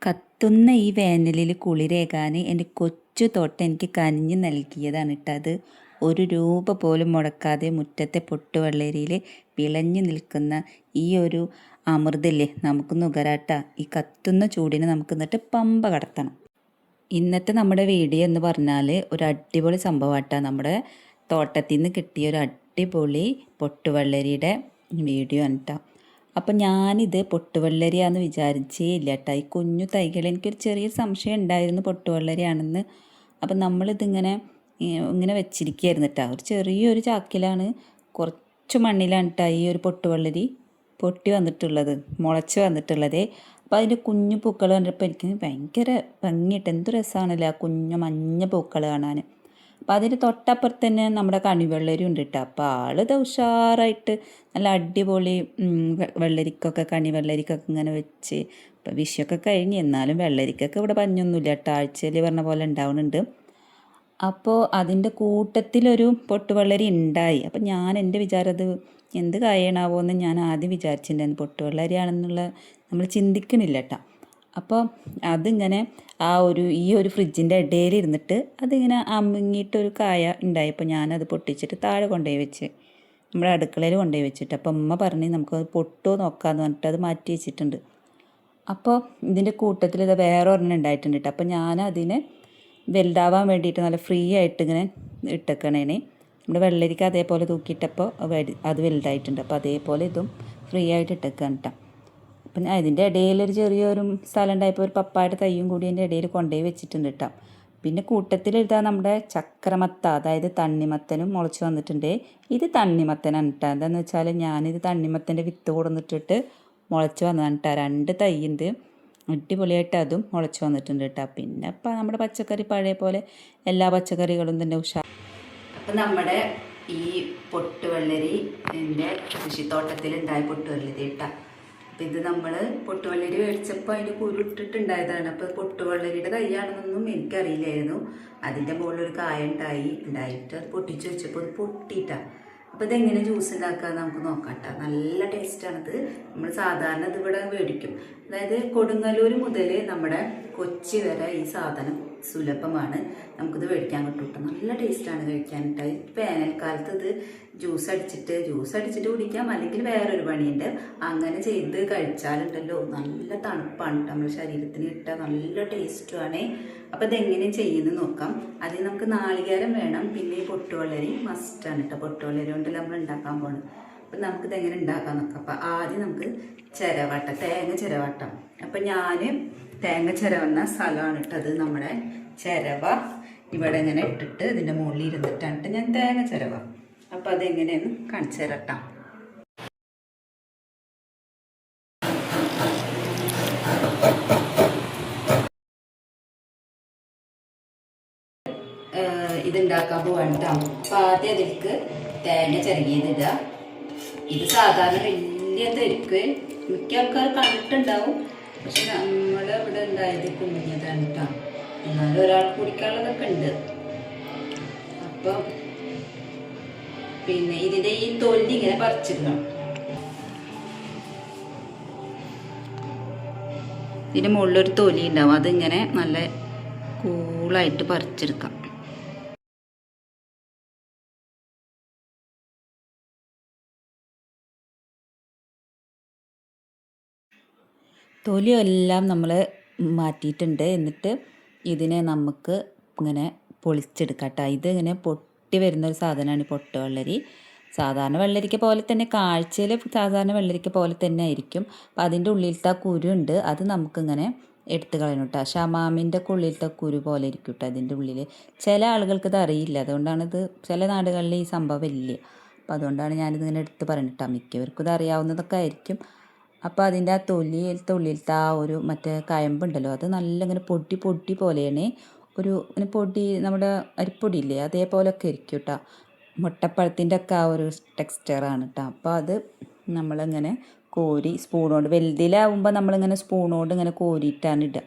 കത്തുന്ന ഈ വേനലിൽ കുളിരേകാൻ എൻ്റെ കൊച്ചു തോട്ടം എനിക്ക് കനിഞ്ഞ് നൽകിയതാണ് കേട്ടോ. അത് ഒരു രൂപ പോലും മുടക്കാതെ മുറ്റത്തെ പൊട്ടുവെള്ളരിയിൽ വിളഞ്ഞു നിൽക്കുന്ന ഈ ഒരു അമൃതല്ലേ നമുക്ക് നുകരാട്ട. ഈ കത്തുന്ന ചൂടിന് നമുക്ക് എന്നിട്ട് പമ്പ കടത്തണം. ഇന്നത്തെ നമ്മുടെ വീഡിയോ എന്ന് പറഞ്ഞാൽ ഒരു അടിപൊളി സംഭവമാട്ടാ. നമ്മുടെ തോട്ടത്തിൽ നിന്ന് കിട്ടിയ ഒരു അടിപൊളി പൊട്ടുവെള്ളരിയുടെ വീഡിയോ ആണ് കേട്ടോ. അപ്പം ഞാനിത് പൊട്ടുവെള്ളരിയാണെന്ന് വിചാരിച്ചേ ഇല്ല കേട്ടോ. ഈ കുഞ്ഞു തൈകൾ എനിക്കൊരു ചെറിയൊരു സംശയം ഉണ്ടായിരുന്നു പൊട്ടുവെള്ളരിയാണെന്ന്. അപ്പം നമ്മളിതിങ്ങനെ ഇങ്ങനെ വെച്ചിരിക്കുകയായിരുന്നു കേട്ടോ. ഒരു ചെറിയൊരു ചാക്കിലാണ്, കുറച്ച് മണ്ണിലാണ് കേട്ടോ ഈ ഒരു പൊട്ടുവെള്ളരി പൊട്ടി വന്നിട്ടുള്ളത്, മുളച്ച് വന്നിട്ടുള്ളത്. അപ്പോൾ അതിൻ്റെ കുഞ്ഞു പൂക്കൾ കണ്ടപ്പോൾ എനിക്ക് ഭയങ്കര ഭംഗിയിട്ട് എന്ത് രസമാണല്ലോ ആ കുഞ്ഞു മഞ്ഞ പൂക്കൾ കാണാൻ. അപ്പം അതിന് തൊട്ടപ്പുറത്ത് തന്നെ നമ്മുടെ കണിവെള്ളരി ഉണ്ട് കേട്ടോ. അപ്പോൾ ആളിത് ഉഷാറായിട്ട് നല്ല അടിപൊളി വെള്ളരിക്കൊക്കെ കണിവെള്ളരിക്കൊക്കെ ഇങ്ങനെ വെച്ച്. ഇപ്പം വിഷയൊക്കെ കഴിഞ്ഞ് എന്നാലും വെള്ളരിക്കൊക്കെ ഇവിടെ പഞ്ഞൊന്നുമില്ല കേട്ടോ, ആഴ്ചയിൽ പറഞ്ഞ പോലെ ഉണ്ടാവുന്നുണ്ട്. അപ്പോൾ അതിൻ്റെ കൂട്ടത്തിലൊരു പൊട്ടുവെള്ളരി ഉണ്ടായി. അപ്പം ഞാൻ എൻ്റെ വിചാരം അത് എന്ത് കായണാവോ എന്ന് ഞാൻ ആദ്യം വിചാരിച്ചിട്ടുണ്ടായിരുന്നു. പൊട്ടുവെള്ളരിയാണെന്നുള്ള നമ്മൾ ചിന്തിക്കണില്ല കേട്ടോ. അപ്പോൾ അതിങ്ങനെ ഈ ഒരു ഫ്രിഡ്ജിൻ്റെ ഇടയിൽ ഇരുന്നിട്ട് അതിങ്ങനെ അമുങ്ങിയിട്ടൊരു കായ ഉണ്ടായപ്പോൾ ഞാനത് പൊട്ടിച്ചിട്ട് താഴെ കൊണ്ടുപോയി വെച്ച്, നമ്മുടെ അടുക്കളയിൽ കൊണ്ടുപോയി വെച്ചിട്ട്. അപ്പോൾ ഉമ്മ പറഞ്ഞ് നമുക്കത് പൊട്ടുമോ നോക്കാമെന്ന് പറഞ്ഞിട്ട് അത് മാറ്റി വെച്ചിട്ടുണ്ട്. അപ്പോൾ ഇതിൻ്റെ കൂട്ടത്തിൽ ഇത് വേറെ ഒരെണ്ണം ഉണ്ടായിട്ടുണ്ട് കേട്ടോ. അപ്പോൾ ഞാനതിനെ വലുതാവാൻ വേണ്ടിയിട്ട് നല്ല ഫ്രീ ആയിട്ട് ഇങ്ങനെ ഇട്ടേക്കണേനെ. നമ്മുടെ വെള്ളരിക്ക അതേപോലെ തൂക്കിയിട്ടപ്പോൾ അത് വലുതായിട്ടുണ്ട്. അപ്പോൾ അതേപോലെ ഇതും ഫ്രീ ആയിട്ട് ഇട്ടേക്കാണ് കേട്ടോ. അപ്പം ഇതിൻ്റെ ഇടയിലൊരു ചെറിയൊരു സ്ഥലം ഉണ്ടായപ്പോൾ ഒരു പപ്പായുടെ തൈയും കൂടി അതിൻ്റെ ഇടയിൽ കൊണ്ടുപോയി വെച്ചിട്ടുണ്ട് കേട്ടോ. പിന്നെ കൂട്ടത്തിലെഴുതാൻ നമ്മുടെ ചക്രമത്ത, അതായത് തണ്ണിമത്തനും മുളച്ച് വന്നിട്ടുണ്ട്. ഇത് തണ്ണിമത്തനാണ് കേട്ടോ. എന്താണെന്ന് വെച്ചാൽ ഞാനിത് തണ്ണിമത്തൻ്റെ വിത്ത് കൊടുന്നിട്ടിട്ട് മുളച്ച് വന്നതാണ് കേട്ടോ. 2 തൈയുണ്ട്, അടിപൊളിയായിട്ട് അതും മുളച്ച് വന്നിട്ടുണ്ട് കേട്ടോ. പിന്നെ ഇപ്പം നമ്മുടെ പച്ചക്കറി പഴയ പോലെ എല്ലാ പച്ചക്കറികളും തന്നെ ഉഷാർ. അപ്പം നമ്മുടെ ഈ പൊട്ടുവെള്ളരി എൻ്റെ കൃഷിത്തോട്ടത്തിലുണ്ടായ പൊട്ടുവെള്ളരി കേട്ടോ. അപ്പം ഇത് നമ്മൾ പൊട്ടുവെള്ളരി മേടിച്ചപ്പോൾ അതിൻ്റെ കുരു ഇട്ടിട്ടുണ്ടായതാണ്. അപ്പോൾ പൊട്ടുവെള്ളരിയുടെ തൈയാണെന്നൊന്നും എനിക്കറിയില്ലായിരുന്നു. അതിൻ്റെ മുകളിലൊരു കായ ഉണ്ടായിട്ട് അത് പൊട്ടിച്ച് വെച്ചപ്പോൾ അത് പൊട്ടിയിട്ടാണ്. അപ്പോൾ ഇതെങ്ങനെ ജ്യൂസ് ഉണ്ടാക്കാമെന്ന് നമുക്ക് നോക്കാം കേട്ടോ. നല്ല ടേസ്റ്റാണിത്. നമ്മൾ സാധാരണ ഇതിവിടെ മേടിക്കും. അതായത് കൊടുങ്ങല്ലൂർ മുതൽ നമ്മുടെ കൊച്ചി വരെ ഈ സാധനം സുലഭമാണ്. നമുക്കിത് മേടിക്കാൻ കിട്ടും കേട്ടോ. നല്ല ടേസ്റ്റാണ് കഴിക്കാനായിട്ട്. വേനൽക്കാലത്ത് ഇത് ജ്യൂസ് അടിച്ചിട്ട് കുടിക്കാം, അല്ലെങ്കിൽ വേറൊരു പണിയുണ്ട്. അങ്ങനെ ചെയ്ത് കഴിച്ചാലുണ്ടല്ലോ നല്ല തണുപ്പാണ് നമ്മുടെ ശരീരത്തിന് കിട്ടുക, നല്ല ടേസ്റ്റുമാണ്. അപ്പോൾ ഇതെങ്ങനെ ചെയ്യുന്നത് നോക്കാം. അതിന് നമുക്ക് നാളികേരം വേണം, പിന്നെ ഈ പൊട്ടുവെള്ളരി മസ്റ്റാണ് കേട്ടോ. പൊട്ടുവെള്ളരി കൊണ്ടല്ല നമ്മൾ ഉണ്ടാക്കാൻ പോകുന്നത്. അപ്പം നമുക്കിതെങ്ങനെ ഉണ്ടാക്കാൻ നോക്കാം. അപ്പം ആദ്യം നമുക്ക് തേങ്ങ ചിരവട്ടം. അപ്പം ഞാൻ തേങ്ങ ചിരവുന്ന സ്ഥലമാണ് ഇട്ടത്. നമ്മുടെ ചിരവ ഇവിടെ ഇങ്ങനെ ഇട്ടിട്ട് ഇതിൻ്റെ മുകളിൽ ഇരുന്നിട്ടാണ് ഞാൻ തേങ്ങ ചിരവ. അപ്പം അതെങ്ങനെയെന്ന് കാണിച്ചു തരട്ടാം. ഇതുണ്ടാക്കാൻ പോവാണ് കേട്ടോ. അപ്പം ആദ്യം അതിലേക്ക് തേങ്ങ ചിരകിയതിടുക. ഇത് സാധാരണ വലിയ തെരുക്ക് മിക്ക ആൾക്കാർ കണ്ടിട്ടുണ്ടാവും, പക്ഷെ നമ്മുടെ ഇവിടെ ഉണ്ടായത് കുഞ്ഞതാണ് കേട്ടോ. എന്നാലും ഒരാൾ കുടിക്കാനുള്ളതൊക്കെ ഉണ്ട്. അപ്പം പിന്നെ ഇതിൻ്റെ ഈ തൊലി ഇങ്ങനെ പറിച്ചിടണം. ഇതിൻ്റെ മുകളിലൊരു തൊലി ഉണ്ടാവും, അതിങ്ങനെ നല്ല കൂളായിട്ട് പറിച്ചെടുക്കാം. തൊലിയെല്ലാം നമ്മൾ മാറ്റിയിട്ടുണ്ട്. എന്നിട്ട് ഇതിനെ നമുക്ക് ഇങ്ങനെ പൊളിച്ചെടുക്കാം കേട്ടോ. ഇതിങ്ങനെ പൊട്ടി വരുന്നൊരു സാധനമാണ് പൊട്ടുവെള്ളരി. സാധാരണ വെള്ളരിക്ക പോലെ തന്നെ, കാഴ്ചയിൽ സാധാരണ വെള്ളരിക്ക പോലെ തന്നെ ആയിരിക്കും. അപ്പം അതിൻ്റെ ഉള്ളിലത്തെ ആ കുരു ഉണ്ട്, അത് നമുക്കിങ്ങനെ എടുത്ത് കളയണം കേട്ടോ. ഷമാമിൻ്റെ ഉള്ളിലത്തെ കുരു പോലെ ഇരിക്കും കേട്ടോ അതിൻ്റെ ഉള്ളിൽ. ചില ആളുകൾക്ക് ഇത് അറിയില്ല, അതുകൊണ്ടാണിത് ചില നാടുകളിൽ ഈ സംഭവം ഇല്ല. അപ്പം അതുകൊണ്ടാണ് ഞാനിതിങ്ങനെ എടുത്ത് പറയുന്നത് കേട്ടോ. മിക്കവർക്കും ഇത് അറിയാവുന്നതൊക്കെ ആയിരിക്കും. അപ്പോൾ അതിൻ്റെ ആ ഉള്ളിലത്തെ ആ ഒരു മറ്റേ കയമ്പുണ്ടല്ലോ, അത് നല്ല ഇങ്ങനെ പൊടി പോലെയാണ്. ഇങ്ങനെ പൊടി, നമ്മുടെ അരിപ്പൊടി ഇല്ലേ, അതേപോലെയൊക്കെ ഇരിക്കും കേട്ടോ. മുട്ടപ്പഴത്തിൻ്റെ ഒക്കെ ആ ഒരു ടെക്സ്ചറാണ് കേട്ടോ. അപ്പോൾ അത് നമ്മളിങ്ങനെ കോരി സ്പൂണോട്, വലുതിലാവുമ്പോൾ നമ്മളിങ്ങനെ സ്പൂണോട് ഇങ്ങനെ കോരിയിട്ടാണ് ഇടുക.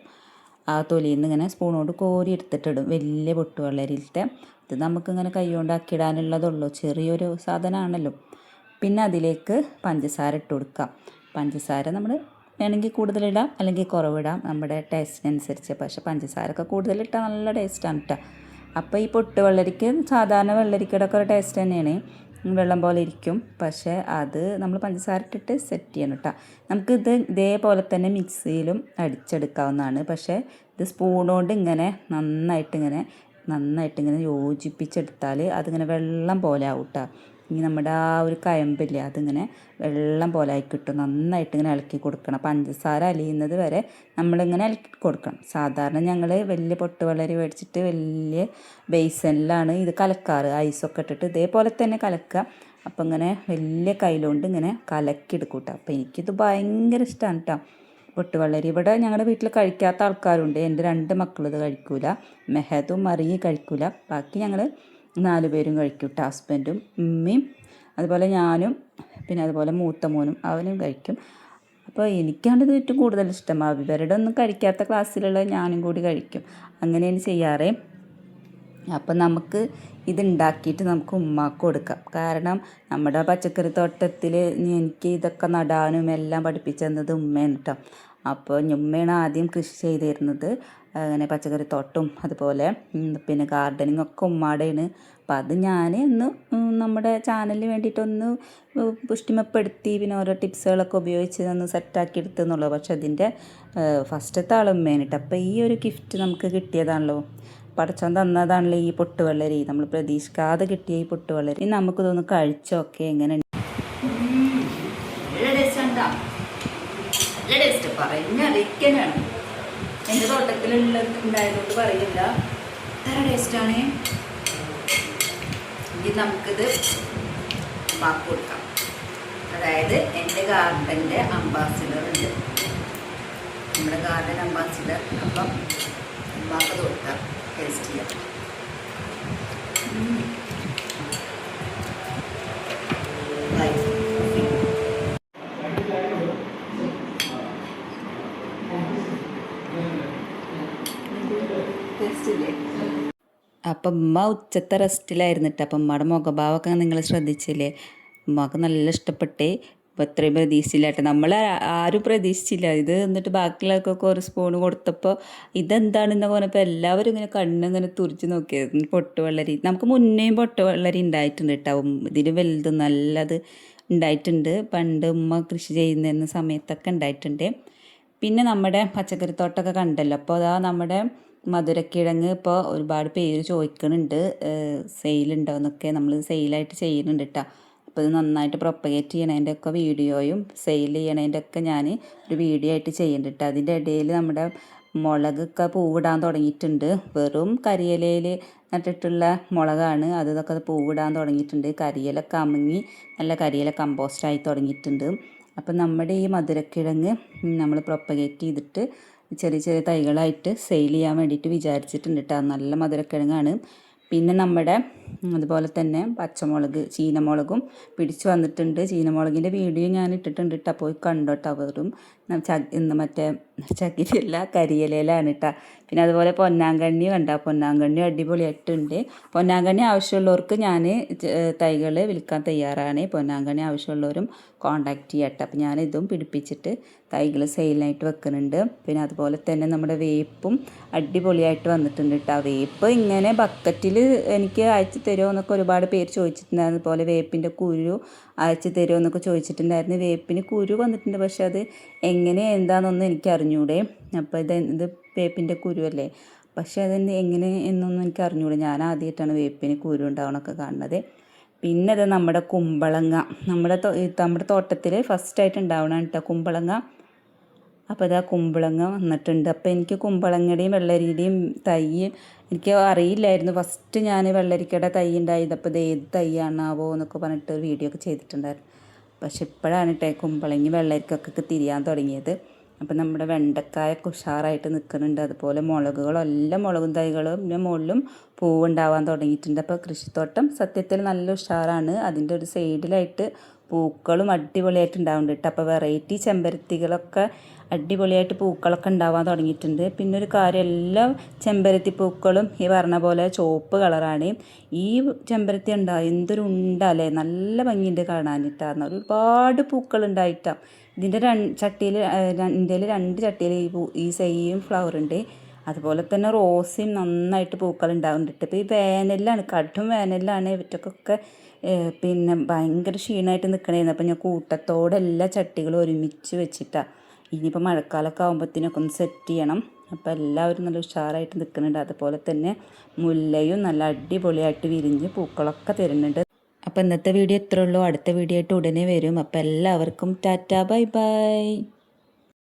ആ തൊലിയിൽ നിന്ന് ഇങ്ങനെ സ്പൂണോട് കോരി എടുത്തിട്ടിടും വലിയ പൊട്ടുവെള്ളരിയിലത്തെ. ഇത് നമുക്കിങ്ങനെ കൈ കൊണ്ടാക്കി ഇടാനുള്ളതുള്ളൂ, ചെറിയൊരു സാധനമാണല്ലോ. പിന്നെ അതിലേക്ക് പഞ്ചസാര ഇട്ട് കൊടുക്കാം. പഞ്ചസാര നമ്മൾ വേണമെങ്കിൽ കൂടുതലിടാം അല്ലെങ്കിൽ കുറവിടാം, നമ്മുടെ ടേസ്റ്റിനനുസരിച്ച്. പക്ഷേ പഞ്ചസാരയൊക്കെ കൂടുതലിട്ടാൽ നല്ല ടേസ്റ്റാണ് കേട്ടോ. അപ്പോൾ ഈ പൊട്ട് വെള്ളരിക്ക് സാധാരണ വെള്ളരിക്കയുടെ ഒക്കെ ഒരു ടേസ്റ്റ് തന്നെയാണ്, വെള്ളം പോലെ ഇരിക്കും. പക്ഷേ അത് നമ്മൾ പഞ്ചസാര ഇട്ടിട്ട് സെറ്റ് ചെയ്യണം കേട്ടോ. നമുക്കിത് ഇതേപോലെ തന്നെ മിക്സിയിലും അടിച്ചെടുക്കാവുന്നതാണ്. പക്ഷേ ഇത് സ്പൂണുകൊണ്ട് നന്നായിട്ടിങ്ങനെ യോജിപ്പിച്ചെടുത്താൽ അതിങ്ങനെ വെള്ളം പോലെ ആവും കേട്ടോ. ഇനി നമ്മുടെ ആ ഒരു കയമ്പില്ലേ അതിങ്ങനെ വെള്ളം പോലെ ആയി കിട്ടും. നന്നായിട്ടിങ്ങനെ ഇളക്കി കൊടുക്കണം. പഞ്ചസാര അലിയുന്നത് വരെ നമ്മളിങ്ങനെ ഇളക്കി കൊടുക്കണം. സാധാരണ ഞങ്ങൾ വലിയ പൊട്ട് വെള്ളരി മേടിച്ചിട്ട് വലിയ ബേസനിലാണ് ഇത് കലക്കാറ്, ഐസൊക്കെ ഇട്ടിട്ട് ഇതേപോലെ തന്നെ കലക്കുക. അപ്പം ഇങ്ങനെ വലിയ കയ്യിലുകൊണ്ട് ഇങ്ങനെ കലക്കിയെടുക്കും കേട്ടോ. അപ്പോൾ എനിക്കിത് ഭയങ്കര ഇഷ്ടമാണ് കേട്ടോ പൊട്ട് വെള്ളരി. ഇവിടെ ഞങ്ങളുടെ വീട്ടിൽ കഴിക്കാത്ത ആൾക്കാരുണ്ട്. എൻ്റെ 2 മക്കളും ഇത് കഴിക്കൂല, മെഹദും മറിയും കഴിക്കൂല. ബാക്കി ഞങ്ങൾ 4 പേരും കഴിക്കും കേട്ടോ. ഹസ്ബൻഡും ഉമ്മയും അതുപോലെ ഞാനും പിന്നെ അതുപോലെ മൂത്ത മോനും അവനും കഴിക്കും. അപ്പോൾ എനിക്കാണ് ഇത് ഏറ്റവും കൂടുതൽ ഇഷ്ടം. ഇവരുടെ ഒന്നും കഴിക്കാത്ത ക്ലാസ്സിലുള്ള ഞാനും കൂടി കഴിക്കും. അങ്ങനെയാണ് ചെയ്യാറ്. അപ്പം നമുക്ക് ഇതുണ്ടാക്കിയിട്ട് നമുക്ക് ഉമ്മാക്ക് കൊടുക്കാം. കാരണം നമ്മുടെ പച്ചക്കറി തോട്ടത്തിൽ എനിക്ക് ഇതൊക്കെ നടാനും എല്ലാം പഠിപ്പിച്ചു തന്നത് ഉമ്മയാണ് കേട്ടോ. അപ്പോൾ ഉമ്മയാണ് ആദ്യം കൃഷി ചെയ്തിരുന്നത്. അങ്ങനെ പച്ചക്കറി തോട്ടവും അതുപോലെ പിന്നെ ഗാർഡനിങ് ഒക്കെ ഉമ്മാടെയാണ്. അപ്പം അത് ഞാൻ ഒന്ന് നമ്മുടെ ചാനലിന് വേണ്ടിയിട്ടൊന്ന് പുഷ്ടിമപ്പെടുത്തി പിന്നെ ഓരോ ടിപ്സുകളൊക്കെ ഉപയോഗിച്ച് ഒന്ന് സെറ്റാക്കി എടുത്തെന്നുള്ളൂ. പക്ഷെ അതിൻ്റെ ഫസ്റ്റത്തെ ആൾ ഉമ്മയാണ് കേട്ടോ. അപ്പോൾ ഈ ഒരു ഗിഫ്റ്റ് നമുക്ക് കിട്ടിയതാണല്ലോ, പടച്ചോൻ തന്നതാണല്ലോ ഈ പൊട്ട് വെള്ളരി. നമ്മൾ പ്രതീക്ഷിക്കാതെ കിട്ടിയ ഈ പൊട്ട് വെള്ളരി നമുക്കിതൊന്ന് കഴിച്ചോക്കെ എങ്ങനെ പറഞ്ഞറിയിക്കാനാണ്. എൻ്റെ തോട്ടത്തിലുള്ള ഉണ്ടായതുകൊണ്ട് പറയില്ല, എത്ര ടേസ്റ്റാണ്. ഇനി നമുക്കിത് ഉമ്മാക്ക് കൊടുക്കാം. അതായത് എൻ്റെ ഗാർഡൻ്റെ അംബാസിഡർ ഉണ്ട്, നമ്മുടെ ഗാർഡൻ അംബാസിഡർ. അപ്പം ഉമ്മാക്ക് കൊടുക്കാം, ടേസ്റ്റ് ചെയ്യാം. അപ്പം ഉമ്മ ഉച്ചത്തെ റെസ്റ്റിലായിരുന്നു കേട്ടോ. അപ്പം ഉമ്മയുടെ മുഖഭാവമൊക്കെ നിങ്ങൾ ശ്രദ്ധിച്ചില്ലേ? ഉമ്മക്ക് നല്ല ഇഷ്ടപ്പെട്ടേ. അപ്പോൾ ഇത്രയും പ്രതീക്ഷിച്ചില്ല കേട്ടോ, നമ്മൾ ആരും പ്രതീക്ഷിച്ചില്ല ഇത്. എന്നിട്ട് ബാക്കിയുള്ളവർക്കൊക്കെ ഒരു സ്പൂൺ കൊടുത്തപ്പോൾ ഇതെന്താണെന്ന് പറഞ്ഞപ്പോൾ എല്ലാവരും ഇങ്ങനെ കണ്ണിങ്ങനെ തുറിച്ച് നോക്കിയത്. പൊട്ട് വെള്ളരി നമുക്ക് മുന്നേയും പൊട്ട് വെള്ളരി ഉണ്ടായിട്ടുണ്ട് കേട്ടോ. ഇതിന് വലുത് നല്ലത് ഉണ്ടായിട്ടുണ്ട്. പണ്ട് ഉമ്മ കൃഷി ചെയ്യുന്ന സമയത്തൊക്കെ ഉണ്ടായിട്ടുണ്ട്. പിന്നെ നമ്മുടെ പച്ചക്കറിത്തോട്ടമൊക്കെ കണ്ടല്ലോ. അപ്പോൾ അതാ നമ്മുടെ മധുരക്കിഴങ്ങ് ഇപ്പോൾ ഒരുപാട് പേര് ചോദിക്കുന്നുണ്ട് സെയിലുണ്ടോ എന്നൊക്കെ. നമ്മൾ സെയിലായിട്ട് ചെയ്യുന്നുണ്ട് കേട്ടോ. അപ്പോൾ ഇത് നന്നായിട്ട് പ്രൊപ്പഗേറ്റ് ചെയ്യണതിൻ്റെ ഒക്കെ വീഡിയോയും സെയിൽ ചെയ്യണതിൻ്റെ ഒക്കെ ഞാൻ ഒരു വീഡിയോ ആയിട്ട് ചെയ്യുന്നുണ്ട് കേട്ടോ. അതിൻ്റെ ഇടയിൽ നമ്മുടെ മുളകൊക്കെ പൂവിടാൻ തുടങ്ങിയിട്ടുണ്ട്. വെറും കരിയിലയിൽ നട്ടിട്ടുള്ള മുളകാണ് അത്. ഇതൊക്കെ പൂവിടാൻ തുടങ്ങിയിട്ടുണ്ട്. കരിയിലൊക്കെ അമുങ്ങി നല്ല കരിയില കമ്പോസ്റ്റായി തുടങ്ങിയിട്ടുണ്ട്. അപ്പം നമ്മുടെ ഈ മധുരക്കിഴങ്ങ് നമ്മൾ പ്രൊപ്പഗേറ്റ് ചെയ്തിട്ട് ചെറിയ ചെറിയ തൈകളായിട്ട് സെയിൽ ചെയ്യാൻ വേണ്ടിയിട്ട് വിചാരിച്ചിട്ടുണ്ട് കേട്ടോ. നല്ല മധുരക്കിഴങ്ങാണ്. പിന്നെ നമ്മുടെ അതുപോലെ തന്നെ പച്ചമുളക്, ചീനമുളകും പിടിച്ചു വന്നിട്ടുണ്ട്. ചീനമുളകിൻ്റെ വീഡിയോ ഞാൻ ഇട്ടിട്ടുണ്ട് കേട്ടോ, പോയി കണ്ടോട്ടോ. വെറും മറ്റേ ചകിരിയല്ല കരിയിലയിലാണ് കേട്ടോ. പിന്നെ അതുപോലെ പൊന്നാങ്കണ്ണി കണ്ട, പൊന്നാങ്കണ്ണി അടിപൊളിയായിട്ടുണ്ട്. പൊന്നാങ്കണ്ണി ആവശ്യമുള്ളവർക്ക് ഞാൻ തൈകൾ വിൽക്കാൻ തയ്യാറാണ്. പൊന്നാങ്കണ്ണി ആവശ്യമുള്ളവരും കോണ്ടാക്ട് ചെയ്യാം കേട്ടോ. അപ്പോൾ ഞാനിതും പിടിപ്പിച്ചിട്ട് തൈകൾ സെയിലായിട്ട് വെക്കുന്നുണ്ട്. പിന്നെ അതുപോലെ തന്നെ നമ്മുടെ വേപ്പും അടിപൊളിയായിട്ട് വന്നിട്ടുണ്ട് കേട്ടോ. വേപ്പ് ഇങ്ങനെ ബക്കറ്റിൽ എനിക്ക് അയച്ചു തരുമോ എന്നൊക്കെ ഒരുപാട് പേര് ചോദിച്ചിട്ടുണ്ടായിരുന്നു. അതുപോലെ വേപ്പിൻ്റെ കുരു അയച്ചു തരുമോ എന്നൊക്കെ ചോദിച്ചിട്ടുണ്ടായിരുന്നു. വേപ്പിന് കുരു വന്നിട്ടുണ്ട്, പക്ഷെ അത് എങ്ങനെ എന്താണെന്നൊന്നും എനിക്ക് അറിഞ്ഞൂടെ. അപ്പോൾ ഇത് വേപ്പിൻ്റെ കുരു അല്ലേ, പക്ഷേ അതെന്നെ എങ്ങനെ എന്നൊന്നും എനിക്ക് അറിഞ്ഞൂടെ. ഞാൻ ആദ്യമായിട്ടാണ് വേപ്പിന് കുരു ഉണ്ടാവണമൊക്കെ കാണുന്നത്. പിന്നെ അത് നമ്മുടെ കുമ്പളങ്ങ, നമ്മുടെ തോട്ടത്തിൽ ഫസ്റ്റായിട്ട് ഉണ്ടാവണം കേട്ടോ കുമ്പളങ്ങ. അപ്പോൾ ഇതാ കുമ്പളങ്ങ വന്നിട്ടുണ്ട്. അപ്പോൾ എനിക്ക് കുമ്പളങ്ങയുടെയും വെള്ളരിയുടെയും തൈ എനിക്ക് അറിയില്ലായിരുന്നു. ഫസ്റ്റ് ഞാൻ വെള്ളരിക്കയുടെ തൈ ഉണ്ടായത്. അപ്പോൾ ഇത് ഏത് തൈയാണാവോ എന്നൊക്കെ പറഞ്ഞിട്ട് ഒരു വീഡിയോ ഒക്കെ ചെയ്തിട്ടുണ്ടായിരുന്നു. പക്ഷെ ഇപ്പോഴാണ് കേട്ടോ കുമ്പളങ്ങി വെള്ളരിക്കൊക്കെ തിരിയാൻ തുടങ്ങിയത്. അപ്പം നമ്മുടെ വെണ്ടക്കായൊക്കെ ഉഷാറായിട്ട് നിൽക്കുന്നുണ്ട്. അതുപോലെ മുളകുകളെല്ലാം മുളകും തൈകളും പിന്നെ മുകളിലും പൂവുണ്ടാവാൻ തുടങ്ങിയിട്ടുണ്ട്. അപ്പോൾ കൃഷിത്തോട്ടം സത്യത്തിൽ നല്ല ഉഷാറാണ്. അതിൻ്റെ ഒരു സൈഡിലായിട്ട് പൂക്കളും അടിപൊളിയായിട്ട് ഉണ്ടാവുന്നുണ്ട് കേട്ടോ. അപ്പോൾ വെറൈറ്റി ചെമ്പരത്തികളൊക്കെ അടിപൊളിയായിട്ട് പൂക്കളൊക്കെ ഉണ്ടാവാൻ തുടങ്ങിയിട്ടുണ്ട്. പിന്നെ ഒരു കാര്യം, എല്ലാ ചെമ്പരത്തി പൂക്കളും ഈ പറഞ്ഞ പോലെ ചുവപ്പ് കളറാണ്. ഈ ചെമ്പരത്തി ഉണ്ടാവും എന്തൊരു ഉണ്ടല്ലേ, നല്ല ഭംഗിയുണ്ട് കാണാനിട്ടാണ്. ഒരുപാട് പൂക്കൾ ഉണ്ടായിട്ടാണ്. ഇതിൻ്റെ ചട്ടിയിൽ ഇന്ത്യയിൽ 2 ചട്ടിയിൽ ഈ സെയിം ഫ്ലവർ ഉണ്ട്. അതുപോലെ തന്നെ റോസയും നന്നായിട്ട് പൂക്കൾ ഉണ്ടാകുന്നുണ്ട്. ഇപ്പോൾ ഈ വേനലിലാണ്, കടും വേനലിലാണ് ഇവറ്റക്കൊക്കെ പിന്നെ ഭയങ്കര ക്ഷീണമായിട്ട് നിൽക്കണേന്ന്. അപ്പോൾ ഞാൻ കൂട്ടത്തോടെ എല്ലാ ചട്ടികളും ഒരുമിച്ച് വെച്ചിട്ടാണ്. ഇനിയിപ്പോൾ മഴക്കാലമൊക്കെ ആകുമ്പോഴത്തേനൊക്കെ ഒന്ന് സെറ്റ് ചെയ്യണം. അപ്പോൾ എല്ലാവരും നല്ല ഉഷാറായിട്ട് നിൽക്കുന്നുണ്ട്. അതുപോലെ തന്നെ മുല്ലയും നല്ല അടിപൊളിയായിട്ട് വിരിഞ്ഞ് പൂക്കളൊക്കെ തരുന്നുണ്ട്. അപ്പോൾ ഇന്നത്തെ വീഡിയോ ഇത്രേ ഉള്ളൂ. അടുത്ത വീഡിയോ ആയിട്ട് ഉടനെ വരും. അപ്പോൾ എല്ലാവർക്കും ടാറ്റാ ബൈ ബൈ.